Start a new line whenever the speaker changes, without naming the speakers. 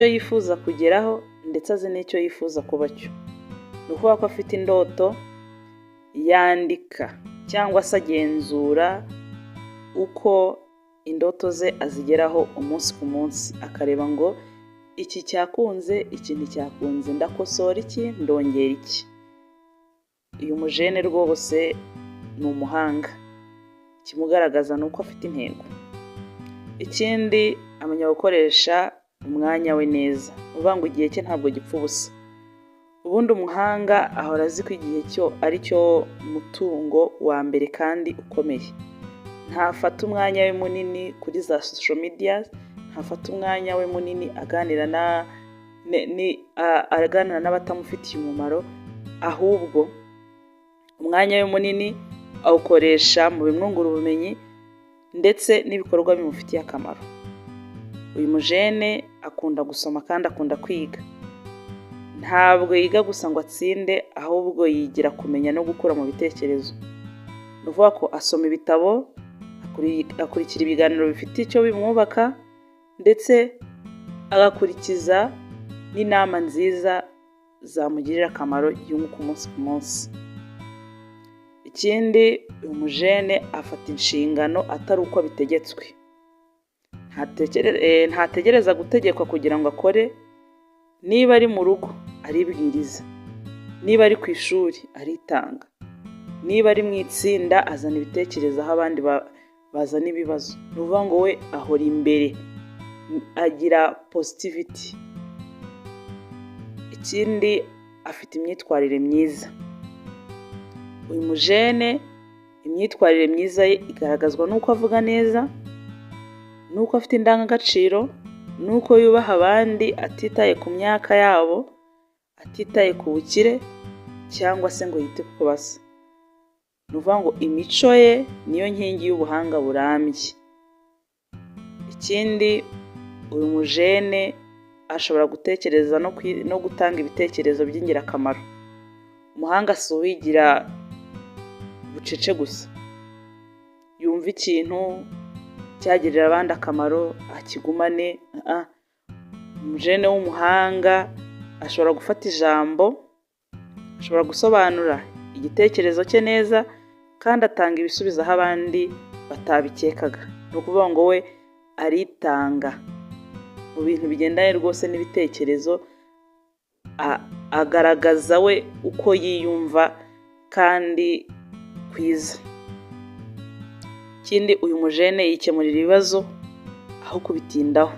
yifuza kugeraho ndetse azi n'icyo yifuza kuba cyo. Ni ukuvuga ko afite indoto, yandika cyangwa se agenzura uko indoto ze azigeraho umunsi ku munsi, akareba ngo iki cyakunze, iki nticyakunze, ndakosora iki, ndongera iki. Uyu mujene rwose ni umuhanga, ikimugaragaza ni uko afite intego. Ikindi, amenya gukoresha umwanya we neza, ni ukuvuga ngo igihe cye ntabwo gipfa ubusa. Ubundi umuhanga ahora azi ko igihe cyo ari cyo mutungo wa mbere kandi ukomeye. Ntafata umwanya we munini kuri za social media, ntafata umwanya we munini aganira n'abatamufitiye umumaro, ahubwo umwanya we munini awukoresha mu bimwungura ubumenyi ndetse n'ibikorwa bimufitiye akamaro. Uyu mujene akunda gusoma kandi akunda kwiga. Ntabwo yiga gusa ngo atsinde, ahubwo yigira kumenya no gukura mu bitekerezo. Ni ukuvuga ko asoma ibitabo, akurikira ibiganiro bifite icyo bimwubaka, ndetse agakurikiza n'inama nziza zamugirira akamaro yunguka umunsi ku munsi. Ikindi, uyu mujene afata inshingano atari uko bitegetswe. Ntategereza gutegekwa kugira ngo akore. Niba ari mu rugo aribwiriza, niba ari ku ishuri aritanga, niba ari mu itsinda azana ibitekerezo aho abandi bazana ibibazo. Ni ukuvuga ngo we ahora imbere, agira positivity. Ikindi, afite imyitwarire myiza. Uyu mujene imyitwarire myiza ye igaragazwa n'uko avuga neza, n'uko afite indangagaciro, n'uko yubaha abandi atitaye ku myaka yabo, atitaye ku bukire cyangwa se ngo yite kuko basa. Ni ukuvuga ngo imico ye niyo nkingi y'ubuhanga burambye. Ikindi, uyu mujene ashobora gutekereza no gutanga ibitekerezo by'ingirakamaro. Umuhanga si uwigira bucece gusa, yumva ikintu cyagirira abandi akamaro akigumane. Umujene w'umuhanga ashobora gufata ijambo, ashobora gusobanura igitekerezo cye neza, kandi atanga ibisubizo aho abandi batabikekaga. Ni ukuvuga ngo we aritanga mu bintu bigendanye rwose n'ibitekerezo, agaragaza we uko yiyumva kandi kwiza. Ikindi, uyu mujene yikemurira ibibazo aho kubitindaho.